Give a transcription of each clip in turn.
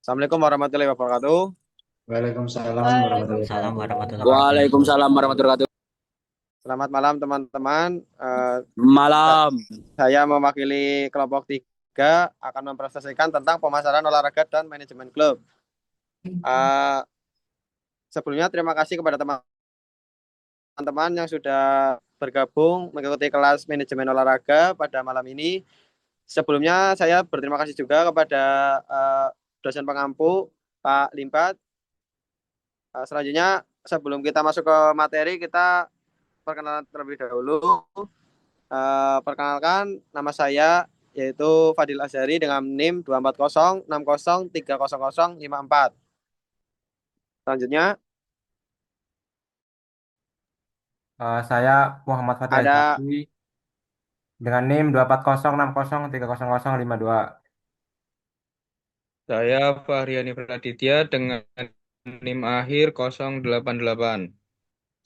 Assalamualaikum warahmatullahi wabarakatuh. Waalaikumsalam warahmatullahi Waalaikumsalam wabarakatuh. warahmatullahi wabarakatuh. Waalaikumsalam warahmatullahi wabarakatuh. Selamat malam teman-teman. Sa- Malam. saya mewakili kelompok 3 akan mempresentasikan tentang pemasaran olahraga dan manajemen klub. Eh, Sebelumnya terima kasih kepada teman-teman yang sudah bergabung mengikuti kelas manajemen olahraga pada malam ini. Sebelumnya saya berterima kasih juga kepada eh, dosen pengampu Pak Limbat. Selanjutnya sebelum kita masuk ke materi, kita perkenalan terlebih dahulu. Perkenalkan, nama saya yaitu Fadil Azhari dengan NIM 24060300054. Selanjutnya Saya Muhammad Fatih ada Azhari dengan NIM 24060300052. Saya Fahriani Praditya dengan NIM akhir 088.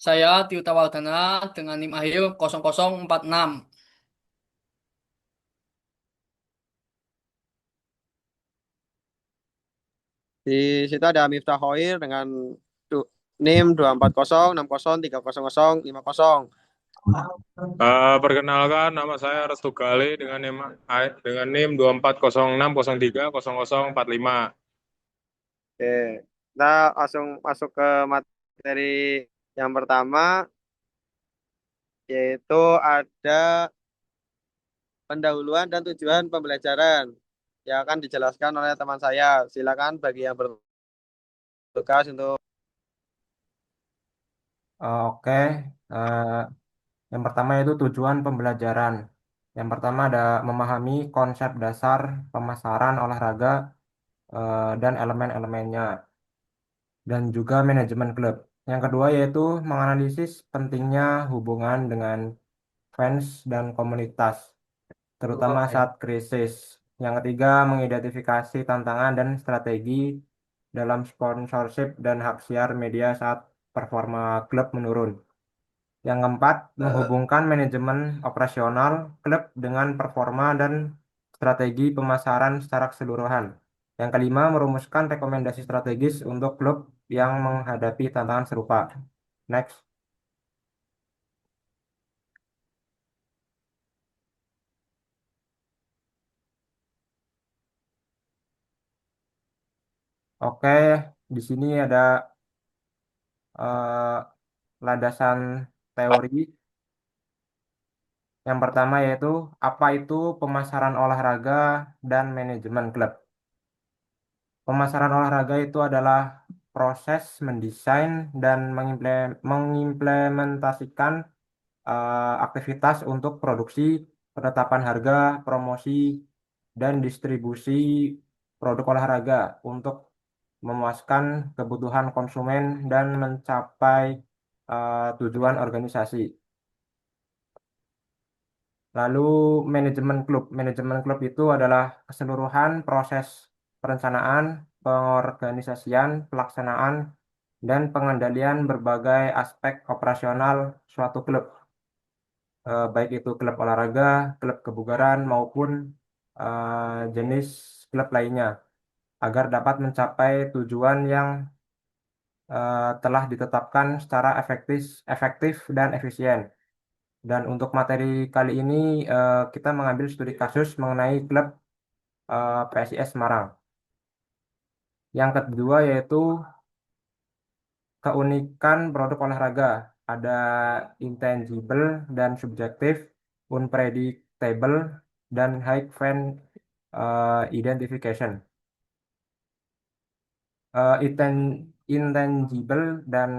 Saya Tiuta Wardana dengan NIM akhir 0046. di situ ada Miftah Hoir dengan NIM 24060300050. Perkenalkan, nama saya Restu Gali dengan NIM 2406030045. Oke, kita langsung masuk ke materi yang pertama, yaitu ada pendahuluan dan tujuan pembelajaran yang akan dijelaskan oleh teman saya. Silakan bagi yang bertugas untuk. Oke, eh, yang pertama itu tujuan pembelajaran. Yang pertama ada memahami konsep dasar pemasaran olahraga dan elemen-elemennya, dan juga manajemen klub. Yang kedua yaitu menganalisis pentingnya hubungan dengan fans dan komunitas, terutama saat krisis. Yang ketiga, mengidentifikasi tantangan dan strategi dalam sponsorship dan hak siar media saat performa klub menurun. Yang keempat, menghubungkan manajemen operasional klub dengan performa dan strategi pemasaran secara keseluruhan. Yang kelima, merumuskan rekomendasi strategis untuk klub yang menghadapi tantangan serupa. Next. Oke, di sini ada eh, landasan teori. Yang pertama yaitu apa itu pemasaran olahraga dan manajemen klub. Pemasaran olahraga itu adalah proses mendesain dan mengimplementasikan aktivitas untuk produksi, penetapan harga, promosi, dan distribusi produk olahraga untuk memuaskan kebutuhan konsumen dan mencapai tujuan organisasi. Lalu manajemen klub. Manajemen klub itu adalah keseluruhan proses perencanaan, pengorganisasian, pelaksanaan, dan pengendalian berbagai aspek operasional suatu klub, baik itu klub olahraga, klub kebugaran, maupun jenis klub lainnya, agar dapat mencapai tujuan yang telah ditetapkan secara efektif dan efisien. Dan untuk materi kali ini kita mengambil studi kasus mengenai klub PSIS Semarang. Yang kedua yaitu keunikan produk olahraga. Ada intangible dan subjektif, unpredictable, dan high fan identification. Intangible dan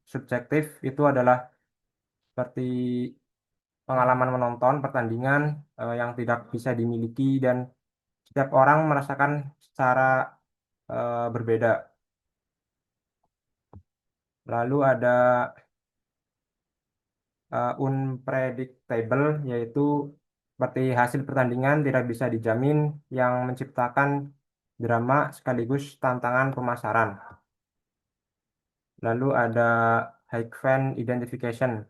subjektif itu adalah seperti pengalaman menonton pertandingan yang tidak bisa dimiliki dan setiap orang merasakan secara berbeda. Lalu ada unpredictable, yaitu seperti hasil pertandingan tidak bisa dijamin yang menciptakan drama sekaligus tantangan pemasaran. Lalu ada high fan identification,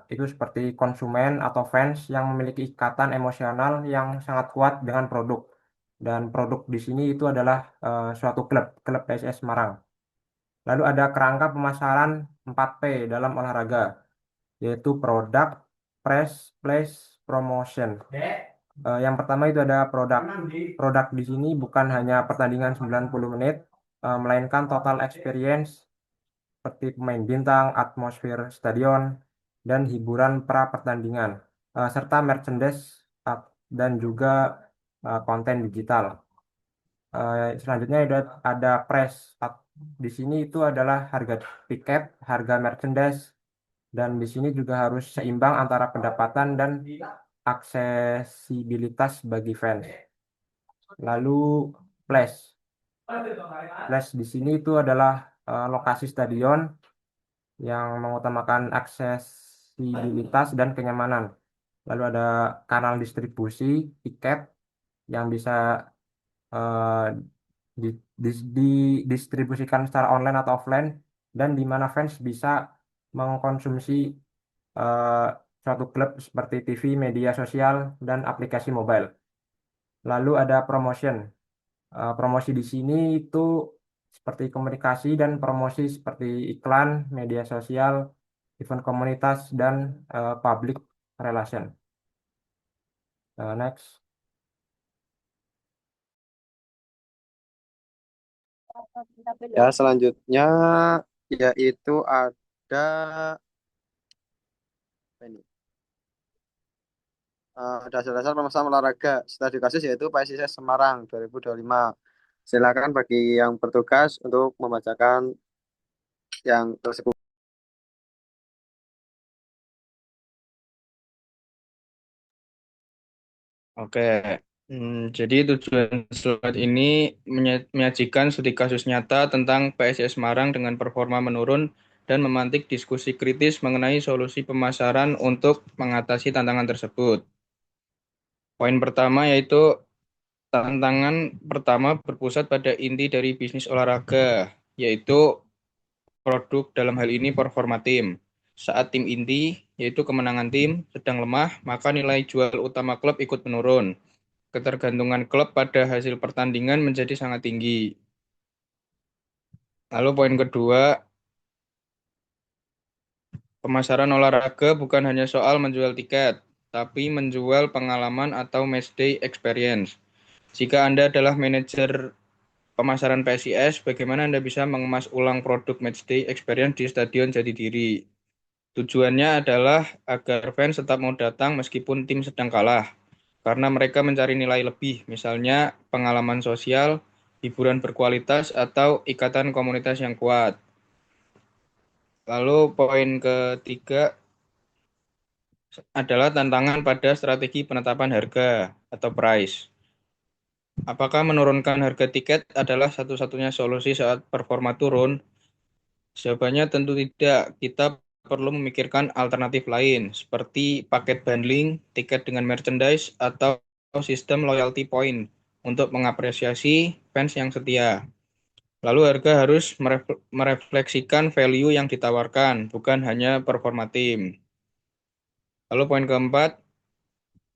itu seperti konsumen atau fans yang memiliki ikatan emosional yang sangat kuat dengan produk. dan produk di sini itu adalah suatu klub PSIS Semarang. Lalu ada kerangka pemasaran 4P dalam olahraga, yaitu produk, price, place, promotion. Yang pertama itu ada produk. Produk di sini bukan hanya pertandingan 90 menit, melainkan total experience seperti pemain bintang, atmosfer stadion, dan hiburan pra pertandingan, serta merchandise dan juga konten digital. Selanjutnya ada price. Di sini itu adalah harga tiket, harga merchandise, dan di sini juga harus seimbang antara pendapatan dan aksesibilitas bagi fans. Lalu place. Place di sini itu adalah lokasi stadion yang mengutamakan aksesibilitas dan kenyamanan. Lalu ada kanal distribusi tiket yang bisa eh, didistribusikan secara online atau offline, dan di mana fans bisa mengkonsumsi eh, suatu klub seperti TV, media sosial, dan aplikasi mobile. Lalu ada promotion. Promosi di sini itu seperti komunikasi dan promosi seperti iklan, media sosial, event komunitas, dan public relation. Next. Ya, selanjutnya yaitu ada apa ini? Dasar-dasar pemasaran olahraga studi kasus yaitu PSIS Semarang 2025. Silakan bagi yang bertugas untuk membacakan yang tersebut. Oke. Jadi tujuan slide ini menyajikan studi kasus nyata tentang PSIS Semarang dengan performa menurun dan memantik diskusi kritis mengenai solusi pemasaran untuk mengatasi tantangan tersebut. Poin pertama yaitu tantangan pertama berpusat pada inti dari bisnis olahraga, yaitu produk, dalam hal ini performa tim. Saat tim inti, yaitu kemenangan tim, sedang lemah, maka nilai jual utama klub ikut menurun. Ketergantungan klub pada hasil pertandingan menjadi sangat tinggi. Lalu poin kedua, pemasaran olahraga bukan hanya soal menjual tiket, tapi menjual pengalaman atau matchday experience. Jika Anda adalah manajer pemasaran PSIS, bagaimana Anda bisa mengemas ulang produk matchday experience di Stadion Jatidiri? Tujuannya adalah agar fans tetap mau datang meskipun tim sedang kalah, karena mereka mencari nilai lebih, misalnya pengalaman sosial, hiburan berkualitas, atau ikatan komunitas yang kuat. Lalu poin ketiga adalah tantangan pada strategi penetapan harga atau price. Apakah menurunkan harga tiket adalah satu-satunya solusi saat performa turun? Jawabannya tentu tidak. Kita perlu memikirkan alternatif lain, seperti paket bundling, tiket dengan merchandise, atau sistem loyalty point untuk mengapresiasi fans yang setia. Lalu harga harus merefleksikan value yang ditawarkan, bukan hanya performa tim. Lalu poin keempat,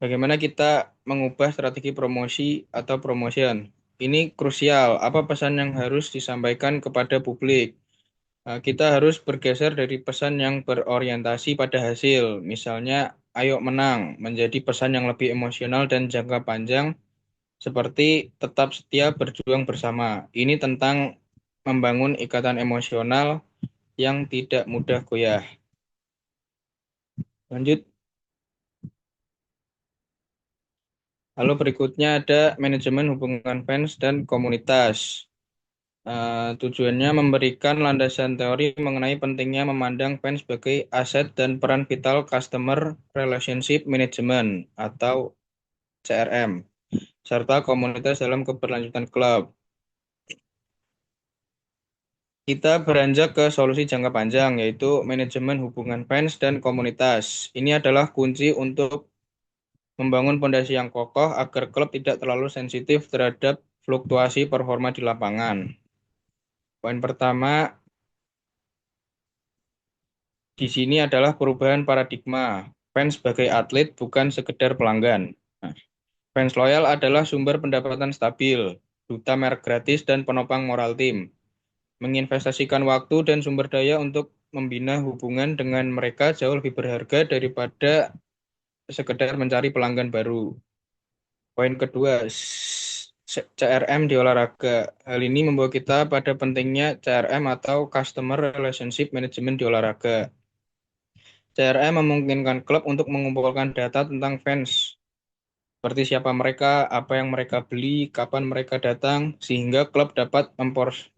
bagaimana kita mengubah strategi promosi atau promotion? Ini krusial. Apa pesan yang harus disampaikan kepada publik? Kita harus bergeser dari pesan yang berorientasi pada hasil, misalnya "ayo menang", menjadi pesan yang lebih emosional dan jangka panjang, seperti "tetap setia, berjuang bersama". Ini tentang membangun ikatan emosional yang tidak mudah goyah. Lanjut. Lalu berikutnya ada manajemen hubungan fans dan komunitas. Tujuannya memberikan landasan teori mengenai pentingnya memandang fans sebagai aset dan peran vital Customer Relationship Management atau CRM, serta komunitas dalam keberlanjutan klub. Kita beranjak ke solusi jangka panjang, yaitu manajemen hubungan fans dan komunitas. Ini adalah kunci untuk membangun fondasi yang kokoh agar klub tidak terlalu sensitif terhadap fluktuasi performa di lapangan. Poin pertama di sini adalah perubahan paradigma. Fans sebagai atlet bukan sekedar pelanggan. Nah, Fans loyal adalah sumber pendapatan stabil, duta merek gratis, dan penopang moral tim. Menginvestasikan waktu dan sumber daya untuk membina hubungan dengan mereka jauh lebih berharga daripada sekedar mencari pelanggan baru. Poin kedua, CRM di olahraga. Hal ini membawa kita pada pentingnya CRM atau Customer Relationship Management di olahraga. CRM memungkinkan klub untuk mengumpulkan data tentang fans, seperti siapa mereka, apa yang mereka beli, kapan mereka datang, sehingga klub dapat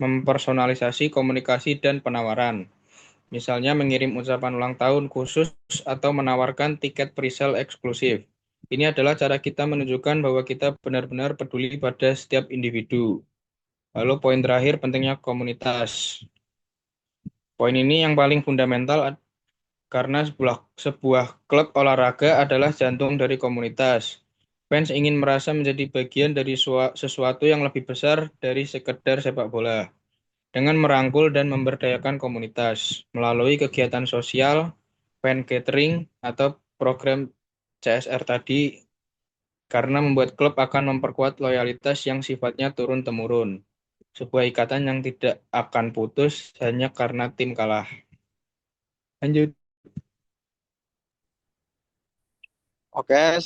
mempersonalisasi komunikasi dan penawaran. Misalnya mengirim ucapan ulang tahun khusus atau menawarkan tiket presale eksklusif. Ini adalah cara kita menunjukkan bahwa kita benar-benar peduli pada setiap individu. Lalu poin terakhir, pentingnya komunitas. Poin ini yang paling fundamental karena sebuah klub olahraga adalah jantung dari komunitas. Fans ingin merasa menjadi bagian dari sesuatu yang lebih besar dari sekedar sepak bola. Dengan merangkul dan memberdayakan komunitas melalui kegiatan sosial, fan catering, atau program CSR tadi, karena membuat klub akan memperkuat loyalitas yang sifatnya turun-temurun. Sebuah ikatan yang tidak akan putus hanya karena tim kalah. Lanjut. Oke,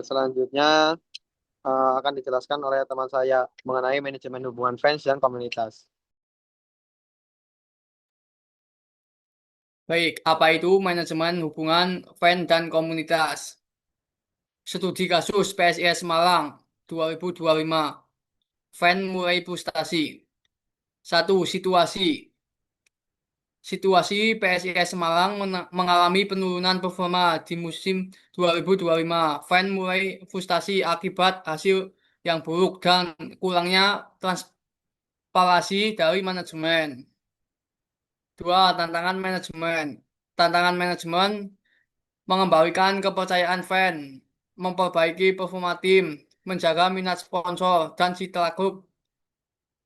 selanjutnya akan dijelaskan oleh teman saya mengenai manajemen hubungan fans dan komunitas. Baik, apa itu manajemen hubungan fan dan komunitas? Studi kasus PSIS Malang 2025. Fan mulai frustasi. 1. Situasi PSIS Malang mengalami penurunan performa di musim 2025. Fan mulai frustasi akibat hasil yang buruk dan kurangnya transparansi dari manajemen. 2. Tantangan manajemen mengembalikan kepercayaan fan, memperbaiki performa tim, menjaga minat sponsor dan citra klub,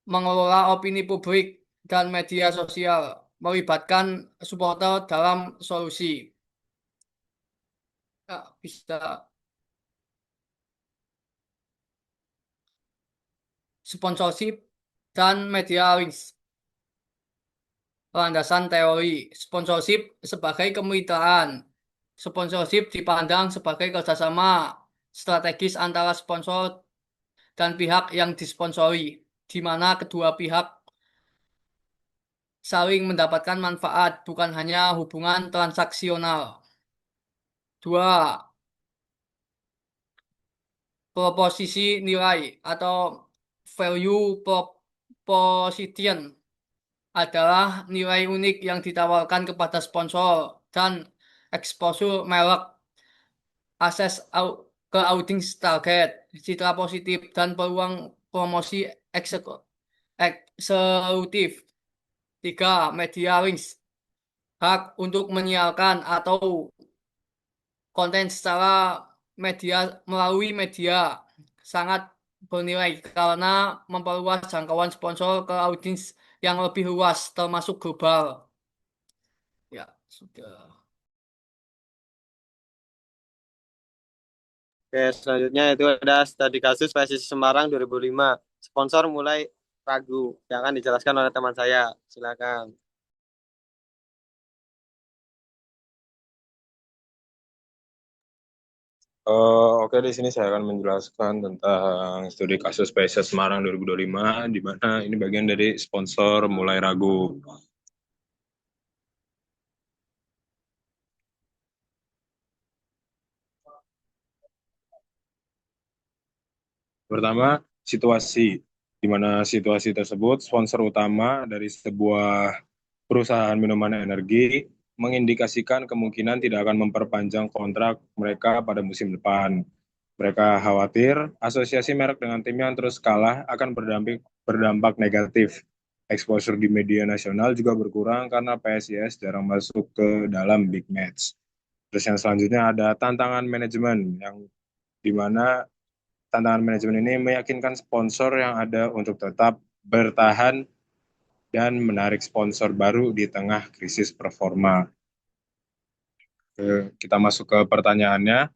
mengelola opini publik dan media sosial, melibatkan supporter dalam solusi. Ya, bisa sponsorship dan media links. Landasan teori, sponsorship sebagai kemitraan. Sponsorship dipandang sebagai kerjasama strategis antara sponsor dan pihak yang disponsori, di mana kedua pihak saling mendapatkan manfaat, bukan hanya hubungan transaksional. 2. Proposisi nilai atau value proposition adalah nilai unik yang ditawarkan kepada sponsor dan exposure merek, akses ke audiens target, citra positif, dan peluang promosi eksekutif. 3. Media links, hak untuk menyiarkan atau konten secara melalui media sangat bernilai karena memperluas jangkauan sponsor ke audiens yang lebih luas termasuk global. Ya, sudah. Oke, selanjutnya itu ada studi kasus PSIS Semarang 2005. Sponsor mulai ragu. Yang akan dijelaskan oleh teman saya. Silakan. Oke, di sini saya akan menjelaskan tentang studi kasus PSIS Semarang 2025, di mana ini bagian dari sponsor mulai ragu. Pertama, situasi, di mana situasi tersebut sponsor utama dari sebuah perusahaan minuman energi mengindikasikan kemungkinan tidak akan memperpanjang kontrak mereka pada musim depan. Mereka khawatir asosiasi merek dengan tim yang terus kalah akan berdampak negatif. Exposure di media nasional juga berkurang karena PSIS jarang masuk ke dalam big match. Terus yang selanjutnya ada tantangan manajemen, yang di mana tantangan manajemen ini meyakinkan sponsor yang ada untuk tetap bertahan dan menarik sponsor baru di tengah krisis performa. Kita masuk ke pertanyaannya.